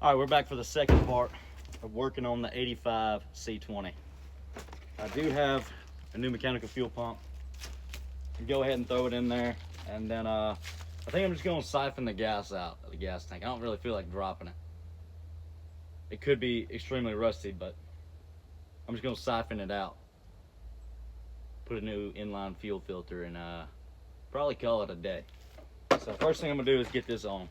All right, we're back for the second part of working on the 85 C20. I do have a new mechanical fuel pump. Go ahead and throw it in there, and then I think I'm just going to siphon the gas out of the gas tank. I don't really feel like dropping it. It could be extremely rusty, but I'm just going to siphon it out. Put a new inline fuel filter, and probably call it a day. So first thing I'm going to do is get this on.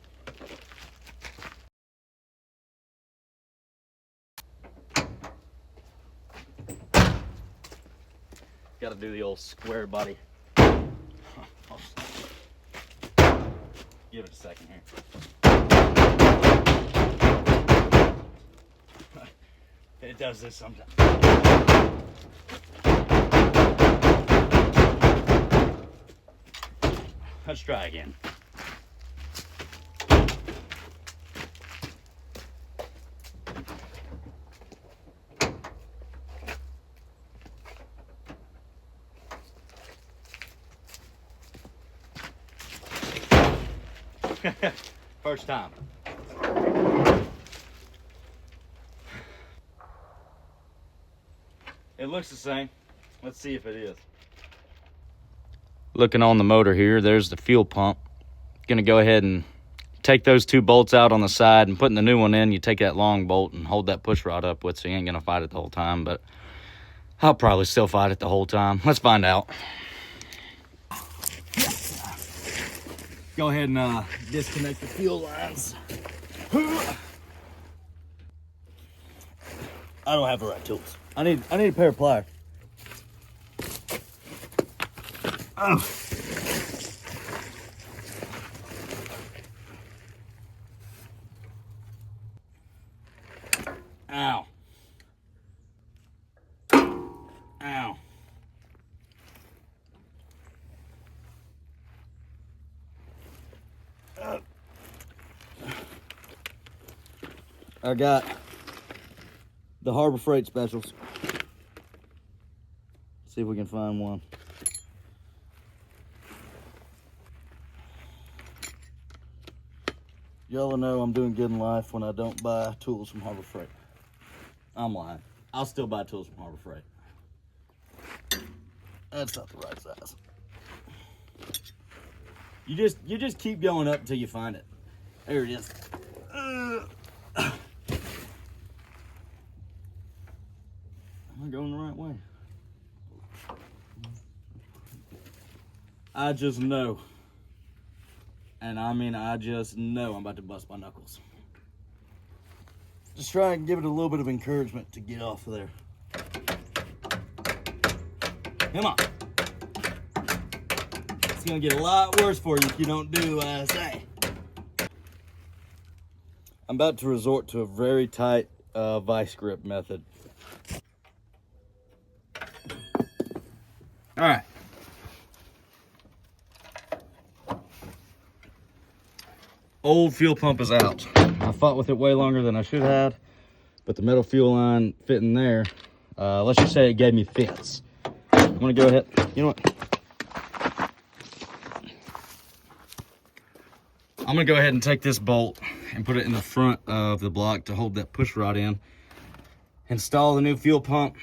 Got to do the old square body. Give it a second here. It does this sometimes. Let's try again. First time. It looks the same. Let's see if it is. Looking on the motor here, there's the fuel pump. Gonna go ahead and take those two bolts out on the side and putting the new one in, you take that long bolt and hold that push rod up with, so you ain't gonna fight it the whole time, but I'll probably still fight it the whole time. Let's find out. Go ahead and disconnect the fuel lines. I don't have the right tools. I need a pair of pliers. Oh. Ow. Ow. I got the Harbor Freight specials. See if we can find one. Y'all know I'm doing good in life when I don't buy tools from Harbor Freight. I'm lying. I'll still buy tools from Harbor Freight. That's not the right size. You just keep going up until you find it. There it is. Am I going the right way? I just know. And I mean, I just know I'm about to bust my knuckles. Just try and give it a little bit of encouragement to get off of there. Come on. It's gonna get a lot worse for you if you don't do what I say. I'm about to resort to a very tight vice grip method. All right. Old fuel pump is out. I fought with it way longer than I should have, but the metal fuel line fit in there. Let's just say it gave me fits. I'm gonna go ahead, you know what? I'm gonna go ahead and take this bolt and put it in the front of the block to hold that push rod in. Install the new fuel pump,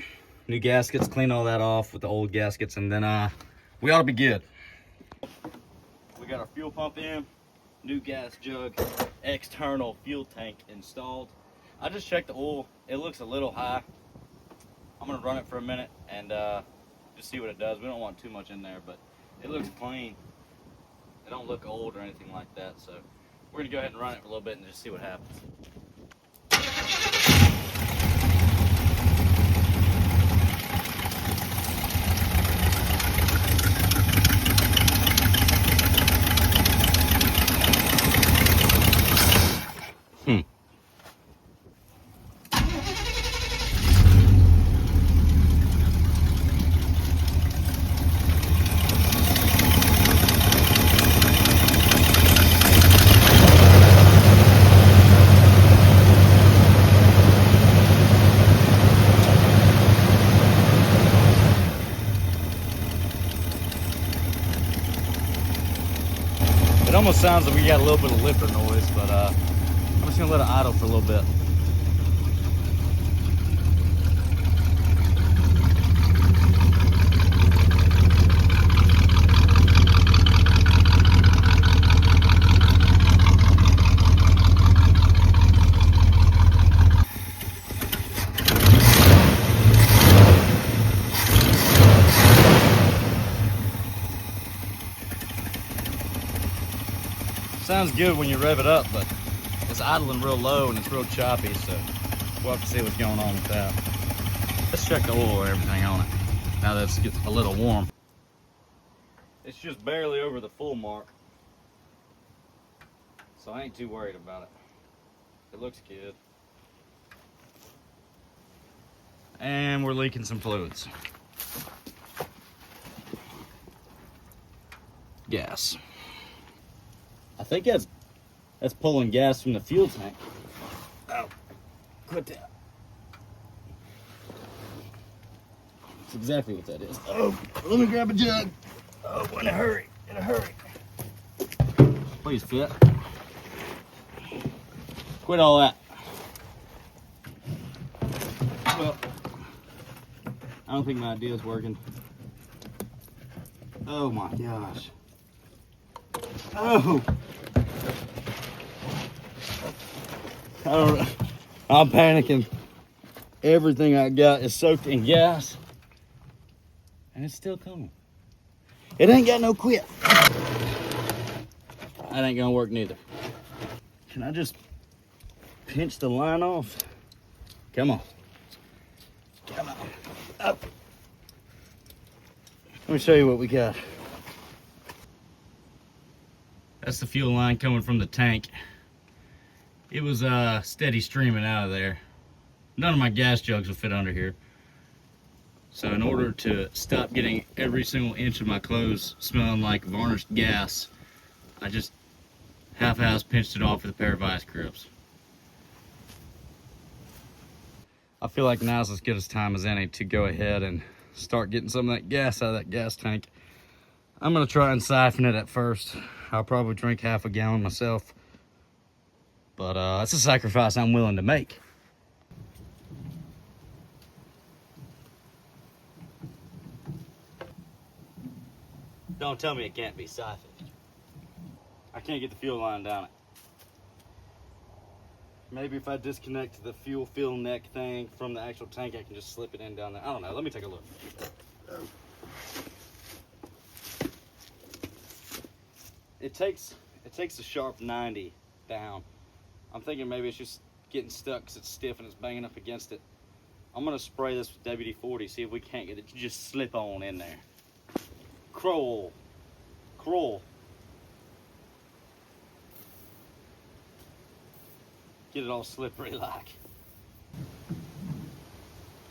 new gaskets, clean all that off with the old gaskets, and then we ought to be good. We got our fuel pump in, new gas jug, external fuel tank installed. I just checked the oil. It looks a little high. I'm gonna run it for a minute and just see what it does. We don't want too much in there, but it looks clean. It don't look old or anything like that, so we're gonna go ahead and run it for a little bit and just see what happens. It almost sounds like we got a little bit of lifter noise, but I'm gonna gonna let it idle for a little bit. Sounds good when you rev it up, but it's idling real low and it's real choppy, so we'll have to see what's going on with that. Let's check the oil and everything on it now that it gets a little warm. It's just barely over the full mark, so I ain't too worried about it. It looks good. And we're leaking some fluids. Gas. I think that's pulling gas from the fuel tank. Oh, quit that. That's exactly what that is. Oh, let me grab a jug. Oh, in a hurry, in a hurry. Please fit. Quit all that. Well, I don't think my idea is working. Oh my gosh. Oh. I'm panicking. Everything I got is soaked in gas, and it's still coming. It ain't got no quit. That ain't gonna work neither. Can I just pinch the line off? Come on. Come on. Up. Let me show you what we got. That's the fuel line coming from the tank. It was steady streaming out of there. None of my gas jugs will fit under here. So in order to stop getting every single inch of my clothes smelling like varnished gas, I just half-ass pinched it off with a pair of vice grips. I feel like now's as good a time as any to go ahead and start getting some of that gas out of that gas tank. I'm gonna try and siphon it at first. I'll probably drink half a gallon myself. But it's a sacrifice I'm willing to make. Don't tell me it can't be siphoned. I can't get the fuel line down it. Maybe if I disconnect the fuel fill neck thing from the actual tank, I can just slip it in down there. I don't know. Let me take a look. It takes a sharp 90 down. I'm thinking maybe it's just getting stuck because it's stiff and it's banging up against it. I'm gonna spray this with WD-40, see if we can't get it to just slip on in there. Crawl. Crawl. Get it all slippery like.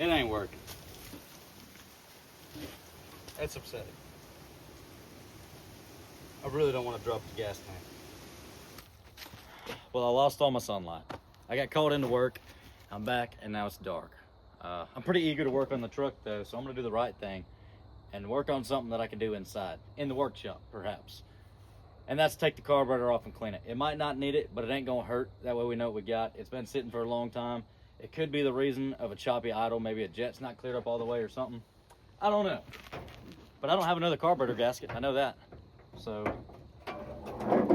It ain't working. That's upsetting. I really don't want to drop the gas tank. Well, I lost all my sunlight. I got called into work. I'm back and now it's dark. I'm pretty eager to work on the truck though, so I'm gonna do the right thing and work on something that I can do inside, in the workshop perhaps. And that's take the carburetor off and clean it. It might not need it, but it ain't gonna hurt. That way we know what we got. It's been sitting for a long time. It could be the reason of a choppy idle, maybe a jet's not cleared up all the way or something. I don't know. But I don't have another carburetor gasket, I know that. So, I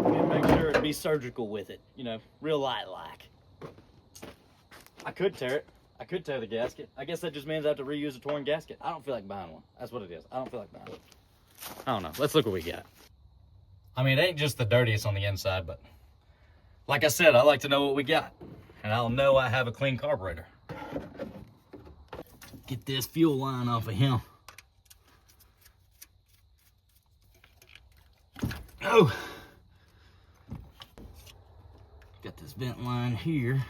need to make sure to be surgical with it, you know, real light like. I could tear it. I could tear the gasket. I guess that just means I have to reuse a torn gasket. I don't feel like buying one. That's what it is. I don't feel like buying one. I don't know. Let's look what we got. I mean, it ain't just the dirtiest on the inside, but like I said, I like to know what we got. And I'll know I have a clean carburetor. Get this fuel line off of him. Oh! Got this vent line here.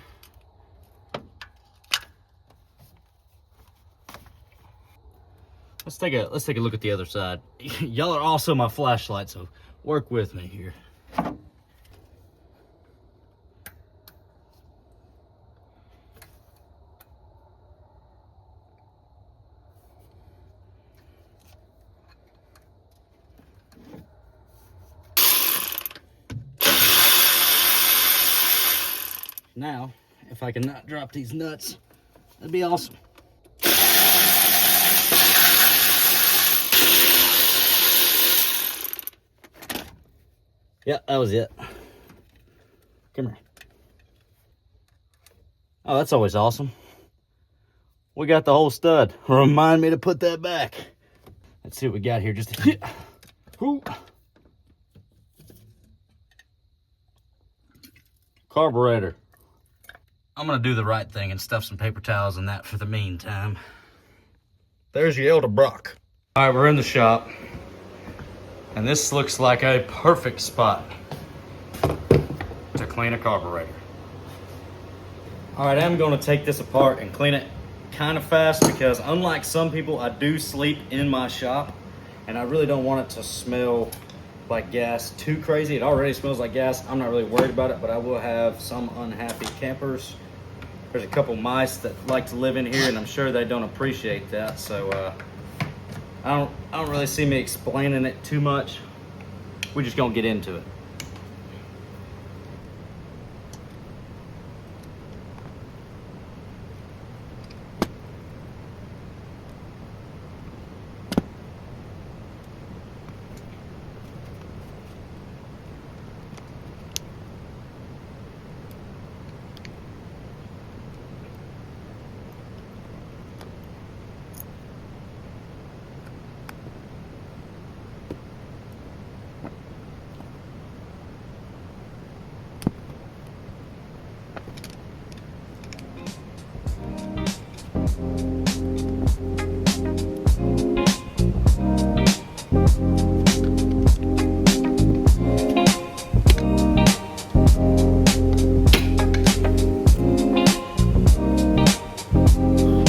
Let's take a look at the other side. Y'all are also my flashlight, so work with me here. Now, if I can not drop these nuts, that'd be awesome. Yep, that was it. Come here. Oh, that's always awesome. We got the whole stud. Remind me to put that back. Let's see what we got here. Just a carburetor. I'm gonna do the right thing and stuff some paper towels in that for the meantime. There's your Elder Brock. All right, we're in the shop, and this looks like a perfect spot to clean a carburetor. All right, I'm gonna take this apart and clean it kind of fast because unlike some people, I do sleep in my shop, and I really don't want it to smell like gas too crazy. It already smells like gas. I'm not really worried about it, but I will have some unhappy campers. There's a couple mice that like to live in here, and I'm sure they don't appreciate that. So I don't really see me explaining it too much. We're just gonna get into it.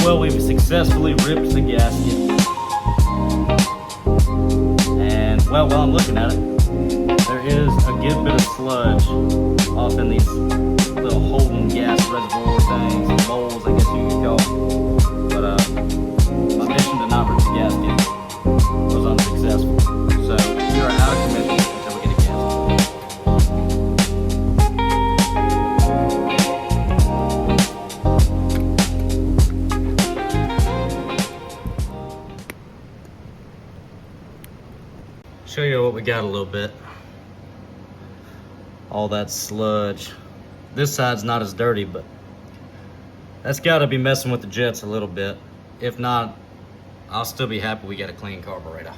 Well, we've successfully ripped the gasket. And, well, while I'm looking at it, there is a good bit of sludge off in these little Holden gas reservoir things, bowls, I guess you could call them. But my mission to not rip the gasket was unsuccessful. So we are out of commission until we get a gasket. Show you what we got a little bit. All that sludge. This side's not as dirty, but that's got to be messing with the jets a little bit. If not, I'll still be happy we got a clean carburetor.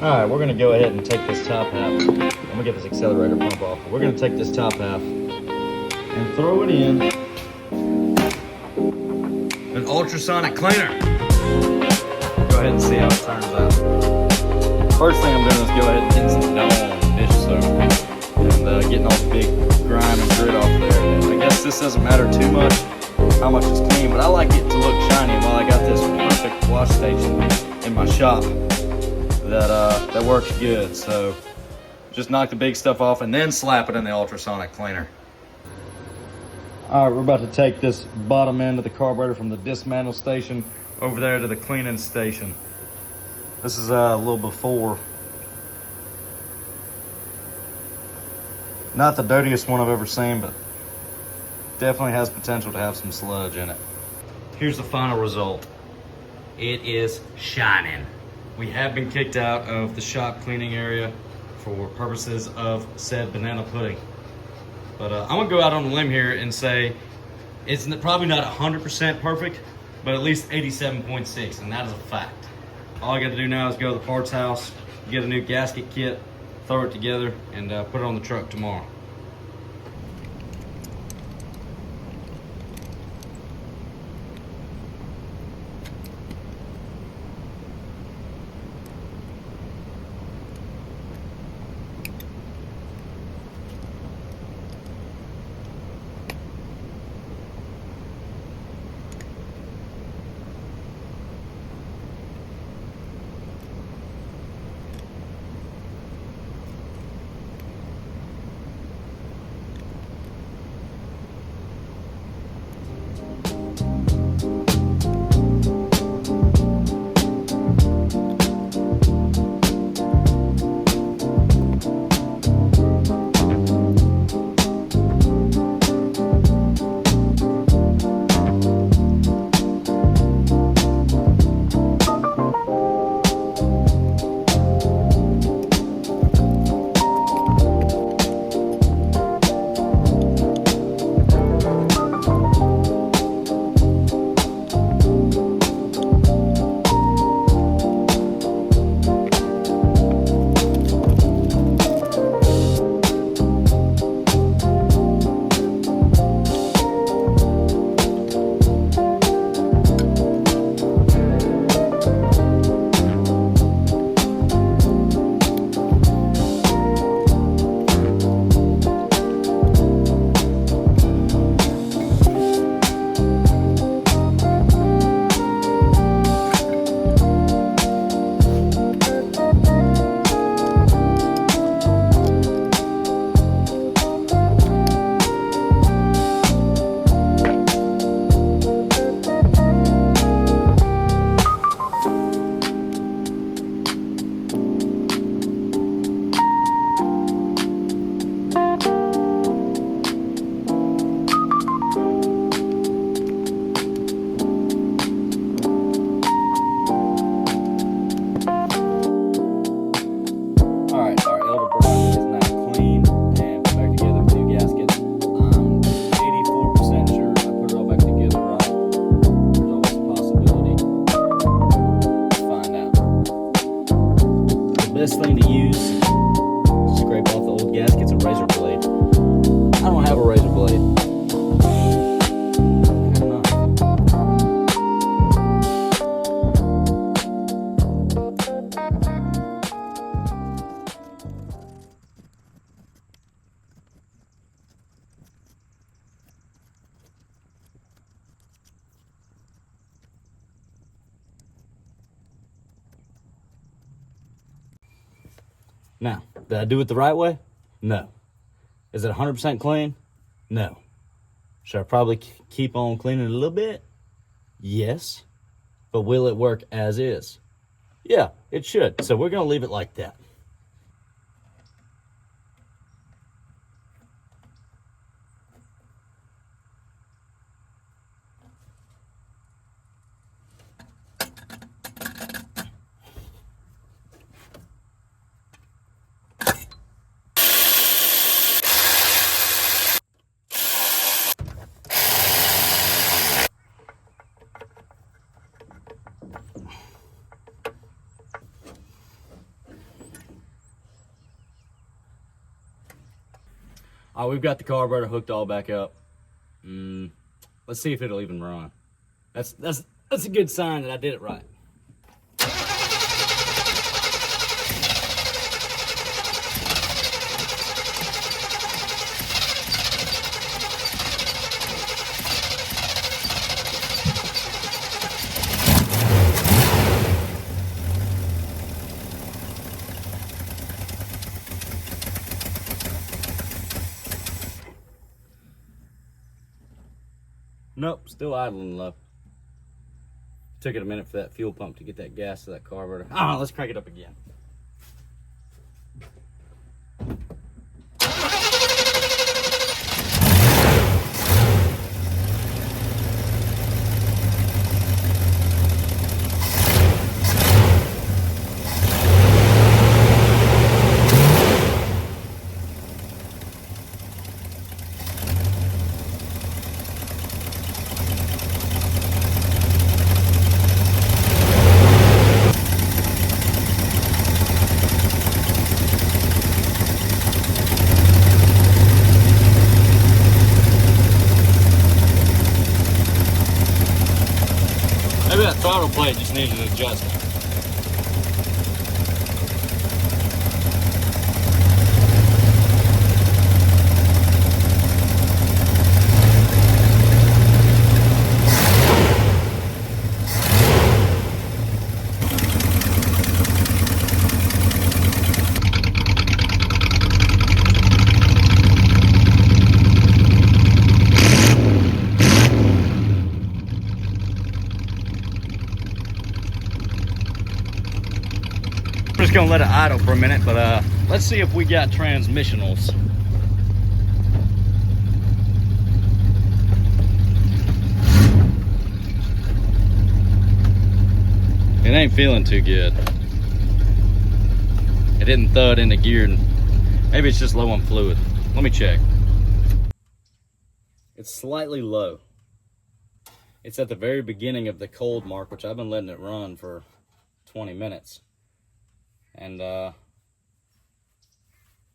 All right, we're gonna go ahead and take this top half. I'm gonna get this accelerator pump off. We're gonna take this top half and throw it in an ultrasonic cleaner. Go ahead and see how it turns out. First thing I'm doing is go ahead and get some Dawn dish soap and getting all the big grime and grit off there. I guess this doesn't matter too much how much it's clean, but I like it to look shiny while I got this perfect wash station in my shop. That works good. So just knock the big stuff off and then slap it in the ultrasonic cleaner. All right, we're about to take this bottom end of the carburetor from the dismantle station over there to the cleaning station. This is a little before. Not the dirtiest one I've ever seen, but definitely has potential to have some sludge in it. Here's the final result. It is shining. We have been kicked out of the shop cleaning area for purposes of said banana pudding. But I'm gonna go out on a limb here and say it's probably not 100% perfect, but at least 87.6, and that is a fact. All I gotta do now is go to the parts house, get a new gasket kit, throw it together, and put it on the truck tomorrow. Best thing to use, scrape off the old gaskets, a razor blade. I don't have a razor blade. I have not. Now, did I do it the right way? No. Is it 100% clean? No. Should I probably keep on cleaning it a little bit? Yes. But will it work as is? Yeah, it should. So we're going to leave it like that. All right, we've got the carburetor hooked all back up. Let's see if it'll even run. That's a good sign that I did it right. Nope, still idling low. Took it a minute for that fuel pump to get that gas to that carburetor. Ah, let's crank it up again. needed adjusting. I'm just gonna let it idle for a minute, but let's see if we got transmissionals. It ain't feeling too good. It didn't thud into gear, and maybe it's just low on fluid. Let me check. It's slightly low. It's at the very beginning of the cold mark, which I've been letting it run for 20 minutes. And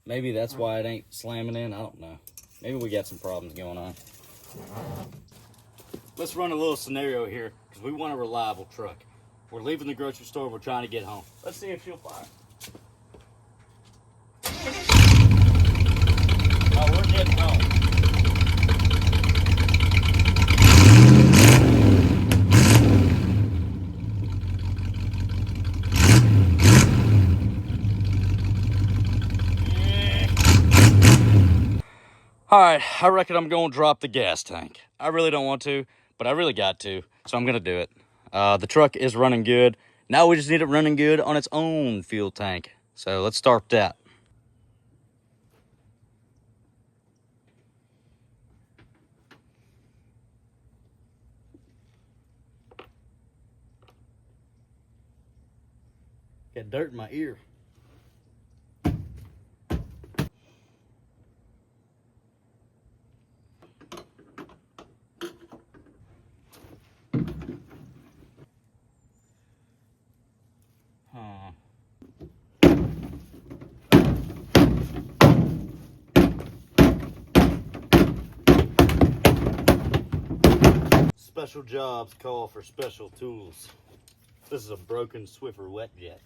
maybe that's why it ain't slamming in. I don't know. Maybe we got some problems going on. Let's run a little scenario here, because we want a reliable truck. We're leaving the grocery store. We're trying to get home. Let's see if she'll fire. Oh, we're getting home. All right, I reckon I'm going to drop the gas tank. I really don't want to, but I really got to, so I'm going to do it. The truck is running good. Now we just need it running good on its own fuel tank. So let's start that. Got dirt in my ear. Special jobs call for special tools. This is a broken Swiffer wet jet.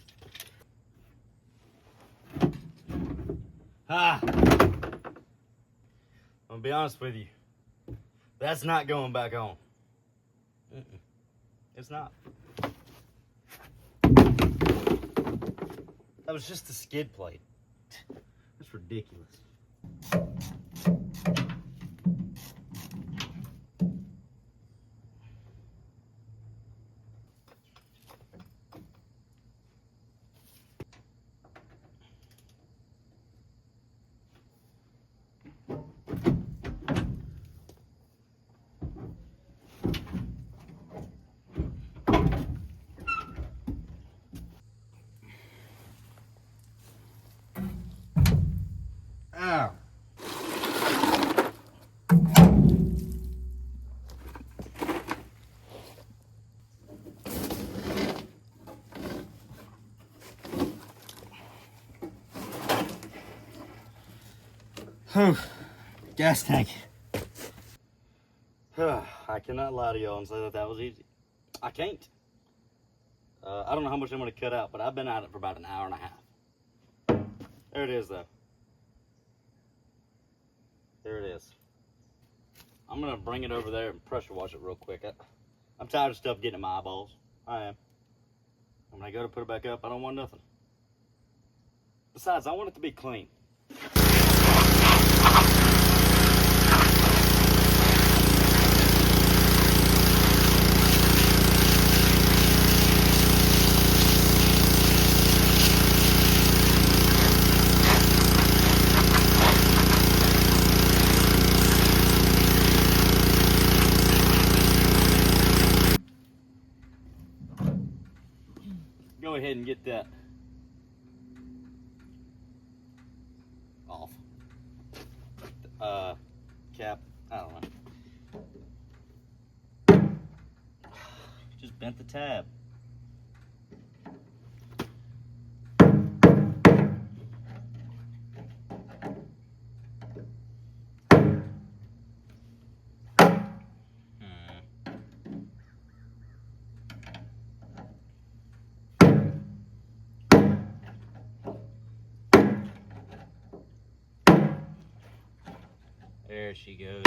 I'm gonna be honest with you. That's not going back on. It's not. That was just the skid plate. That's ridiculous. Ow. Whew. Gas tank. I cannot lie to y'all and say that that was easy. I can't. I don't know how much I'm going to cut out, but I've been at it for about an hour and a half. There it is, though. There it is. I'm going to bring it over there and pressure wash it real quick. I'm tired of stuff getting in my eyeballs. I am. When I go to put it back up, I don't want nothing. Besides, I want it to be clean. Go ahead and get that off. Cap, I don't know. Just bent the tab. she goes.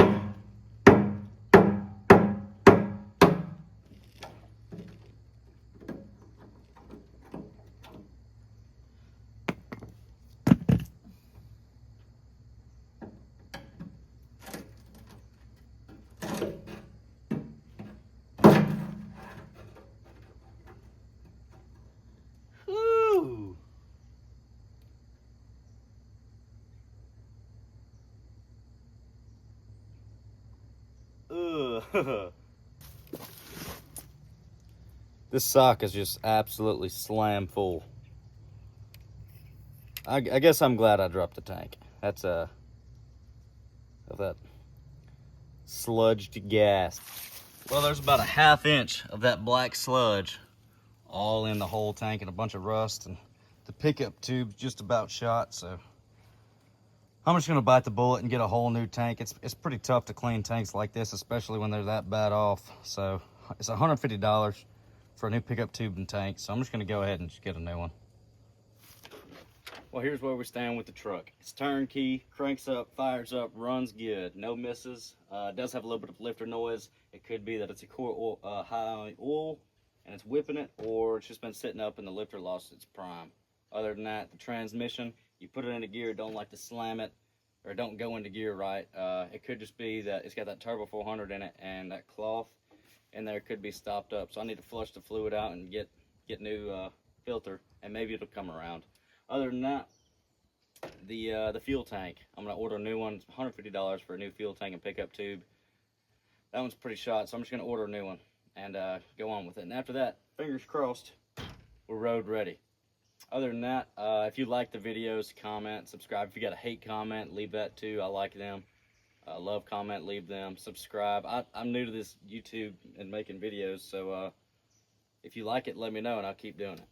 Woo! Ugh. This sock is just absolutely slam full. I guess I'm glad I dropped the tank. That's of that sludged gas. Well, there's about a ½ inch of that black sludge all in the whole tank and a bunch of rust, and the pickup tube's just about shot, so I'm just gonna bite the bullet and get a whole new tank. It's pretty tough to clean tanks like this, especially when they're that bad off. So it's $150 for a new pickup tube and tank, so I'm just gonna go ahead and just get a new one. Well, here's where we stand with the truck. It's turnkey, cranks up, fires up, runs good, no misses. It does have a little bit of lifter noise. It could be that it's a core oil, high oil and it's whipping it, or it's just been sitting up and the lifter lost its prime. Other than that, the transmission, you put it into gear, don't like to slam it, or don't go into gear right. It could just be that it's got that Turbo 400 in it, and that cloth in there could be stopped up. So I need to flush the fluid out and get new filter, and maybe it'll come around. Other than that, the fuel tank, I'm gonna order a new one. It's $150 for a new fuel tank and pickup tube. That one's pretty shot, so I'm just gonna order a new one and go on with it. And after that, fingers crossed, we're road ready. Other than that, if you like the videos, comment, subscribe. If you got a hate comment, leave that too. I like them. Love comment, leave them. Subscribe. I'm new to this YouTube and making videos, so if you like it, let me know and I'll keep doing it.